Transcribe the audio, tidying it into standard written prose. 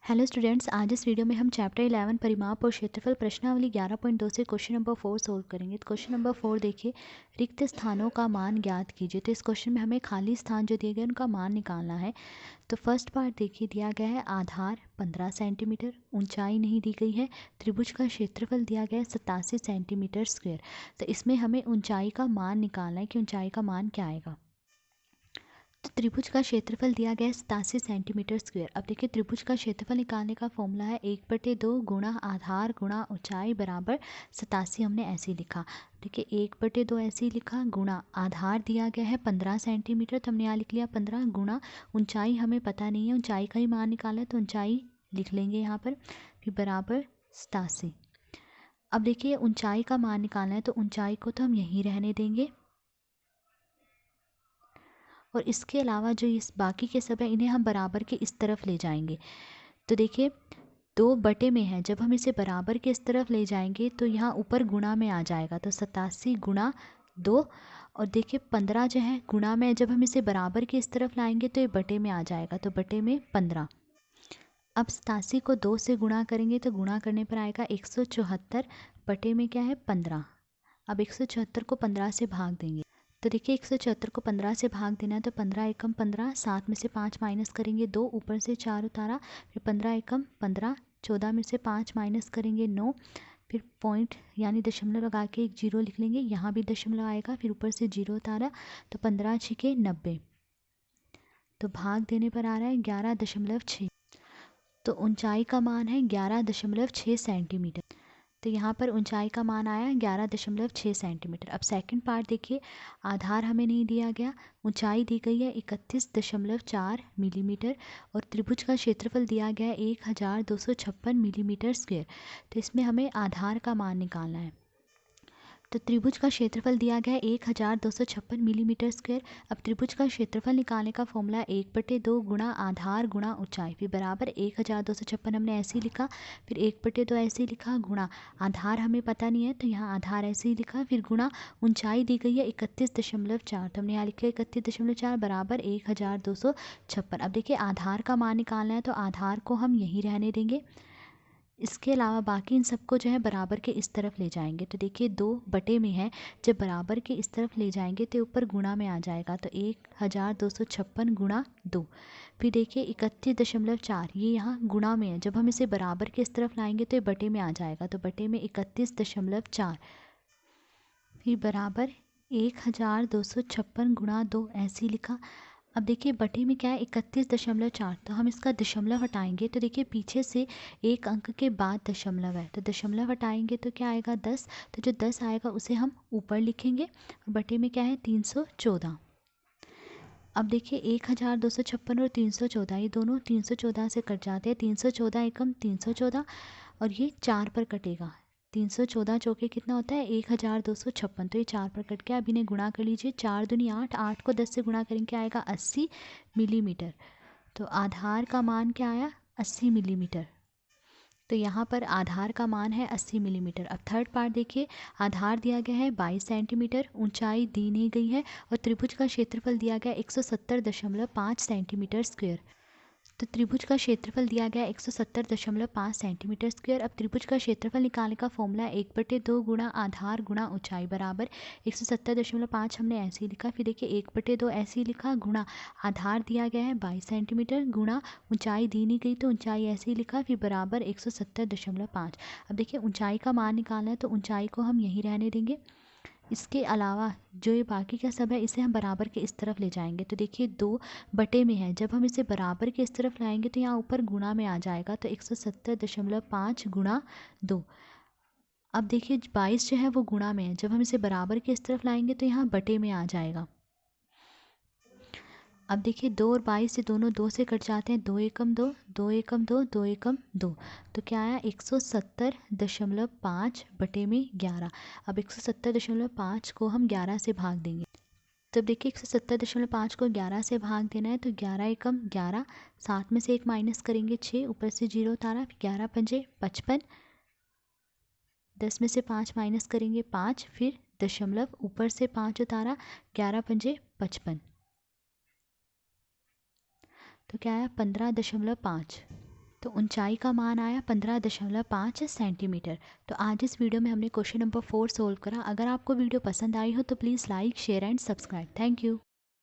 Hello students, आज इस video में हम चैप्टर 11 परिमाप और क्षेत्रफल प्रश्नावली 11.2 से क्वेश्चन नंबर 4 सोल्व करेंगे। तो क्वेश्चन नंबर 4 देखिए, रिक्त स्थानों का मान ज्ञात कीजिए। तो इस क्वेश्चन में हमें खाली स्थान जो दिए गए उनका मान निकालना है। तो फर्स्ट पार्ट देखिए, दिया गया है आधार 15 सेंटीमीटर, ऊंचाई नहीं दी गई है, त्रिभुज का क्षेत्रफल दिया गया है 87 सेंटीमीटर स्क्वायर। तो इसमें हमें ऊंचाई का मान निकालना है कि ऊंचाई का मान क्या आएगा। तो त्रिभुज का क्षेत्रफल दिया गया है 87 सेंटीमीटर स्क्वायर। अब देखिए, त्रिभुज का क्षेत्रफल निकालने का फॉर्मूला है 1/2 गुणा आधार गुणा ऊंचाई बराबर 87। हमने ऐसे ही लिखा, देखिए 1/2 ऐसे ही लिखा, गुणा आधार दिया गया है 15 सेंटीमीटर, तो हमने यहाँ लिख लिया 15, गुणा ऊंचाई हमें पता नहीं है, ऊंचाई का ही मान निकाला है तो ऊंचाई लिख लेंगे यहाँ पर, फिर बराबर 87। अब देखिए, ऊंचाई का मान निकालना है तो ऊंचाई को तो हम यहीं रहने देंगे, और इसके अलावा जो इस बाकी के सब है इन्हें हम बराबर के इस तरफ ले जाएंगे। तो देखिए 2 में है, जब हम इसे बराबर के इस तरफ ले जाएंगे तो यहाँ ऊपर गुणा में आ जाएगा, तो 87 गुणा 2, और देखिए 15 जो है गुणा में, जब हम इसे बराबर के इस तरफ लाएंगे तो ये बटे में आ जाएगा, तो बटे में 15। अब 87 को 2 से गुणा करेंगे तो गुणा करने पर आएगा 174, बटे में क्या है 15। अब 174 को 15 से भाग देंगे, तो देखिए 174 को 15 से भाग देना है, तो 15 एकम 15, 7 में से 5 माइनस करेंगे 2, ऊपर से 4 उतारा, फिर 15 एकम 15, 14 में से 5 माइनस करेंगे 9, फिर पॉइंट यानी दशमलव लगा के एक जीरो लिख लेंगे, यहाँ भी दशमलव आएगा, फिर ऊपर से जीरो उतारा, तो 15 छिके 90, तो भाग देने पर आ रहा है 11.6। तो ऊंचाई का मान है 11.6 सेंटीमीटर। तो यहाँ पर ऊंचाई का मान आया 11.6 सेंटीमीटर। अब सेकंड पार्ट देखिए, आधार हमें नहीं दिया गया, ऊंचाई दी गई है 31.4 मिलीमीटर, और त्रिभुज का क्षेत्रफल दिया गया है 1256 मिलीमीटर स्क्वायर। तो इसमें हमें आधार का मान निकालना है। तो त्रिभुज का क्षेत्रफल दिया गया है 1256 मिलीमीटर स्क्वायर। अब त्रिभुज का क्षेत्रफल निकालने का फॉर्मूला 1/2 गुणा आधार गुणा ऊंचाई, फिर बराबर 1256 हमने ऐसे ही लिखा, फिर 1/2 ऐसे ही लिखा, गुणा आधार हमें पता नहीं है तो यहाँ आधार ऐसे ही लिखा, फिर गुणा ऊंचाई दी गई है 31.4, तो हमने यहाँ लिखा 31.4 बराबर 1256। अब देखिए आधार का मान निकालना है तो आधार को हम यहीं रहने देंगे, इसके अलावा बाकी इन सबको जो है बराबर के इस तरफ ले जाएंगे। तो देखिए 2 में है, जब बराबर के इस तरफ ले जाएंगे तो ऊपर गुणा में आ जाएगा, तो 1256 गुणा 2, फिर देखिए 31.4, ये यहाँ गुणा में है, जब हम इसे बराबर के इस तरफ लाएंगे तो ये बटे में आ जाएगा, तो बटे में 31.4, फिर बराबर 1256 गुणा 2 ऐसे ही लिखा। अब देखिए बटे में क्या है 31.4, तो हम इसका दशमलव हटाएंगे, तो देखिए पीछे से एक अंक के बाद दशमलव है, तो दशमलव हटाएंगे तो क्या आएगा 10, तो जो 10 आएगा उसे हम ऊपर लिखेंगे, और बटे में क्या है 314। अब देखिए 1256 और 314, ये दोनों 314 से कट जाते हैं, 314 एकम 314, और ये 4 पर कटेगा, 314 चौके कितना होता है 1256, तो ये 4 पर कट गया। अब इन्हें गुणा कर लीजिए, 4 दूनी 8, 8 को 10 से गुणा करेंगे आएगा 80 मिलीमीटर। तो आधार का मान क्या आया 80 मिलीमीटर। तो यहाँ पर आधार का मान है 80 मिलीमीटर। अब थर्ड पार्ट देखिए, आधार दिया गया है 22 सेंटीमीटर, ऊंचाई दी नहीं गई है, और त्रिभुज का क्षेत्रफल दिया गया 170.5 सेंटीमीटर स्क्वायर। तो त्रिभुज का क्षेत्रफल दिया गया 170.5 सेंटीमीटर स्क्वायर। अब त्रिभुज का क्षेत्रफल निकालने का फॉर्मूला 1/2 गुणा आधार गुणा ऊंचाई बराबर 170.5 हमने ऐसे ही लिखा, फिर देखिए 1/2 ऐसे ही लिखा, गुणा आधार दिया गया है 22 सेंटीमीटर, गुणा ऊंचाई दी नहीं गई तो ऊंचाई ऐसे ही लिखा, फिर बराबर 170.5। अब देखिए ऊंचाई का मान निकालना है तो ऊंचाई को हम यहीं रहने देंगे, इसके अलावा जो ये बाकी का सब है इसे हम बराबर के इस तरफ ले जाएंगे। तो देखिए 2 में है, जब हम इसे बराबर के इस तरफ लाएंगे तो यहाँ ऊपर गुणा में आ जाएगा, तो 170.5 गुणा 2। अब देखिए 22 जो है वो गुणा में है, जब हम इसे बराबर के इस तरफ लाएंगे तो यहाँ बटे में आ जाएगा। अब देखिए 2 और 22 से दोनों 2 से कट जाते हैं, 2 एकम 2, 2 एकम 2, 2 एकम 2, तो क्या आया 170.5 बटे में 11। अब 170.5 को हम 11 से भाग देंगे, तब देखिए 170.5 को 11 से भाग देना है, तो 11 एकम 11, 7 में से 1 माइनस करेंगे 6, ऊपर से 0 उतारा, 11 पंजे 55, 10 में से 5 माइनस करेंगे 5, फिर दशमलव ऊपर से 5 उतारा, 11 पंजे 55, तो क्या आया 15.5। तो ऊंचाई का मान आया 15.5 सेंटीमीटर। तो आज इस वीडियो में हमने क्वेश्चन नंबर 4 सोल्व करा। अगर आपको वीडियो पसंद आई हो तो please like share and subscribe. Thank you.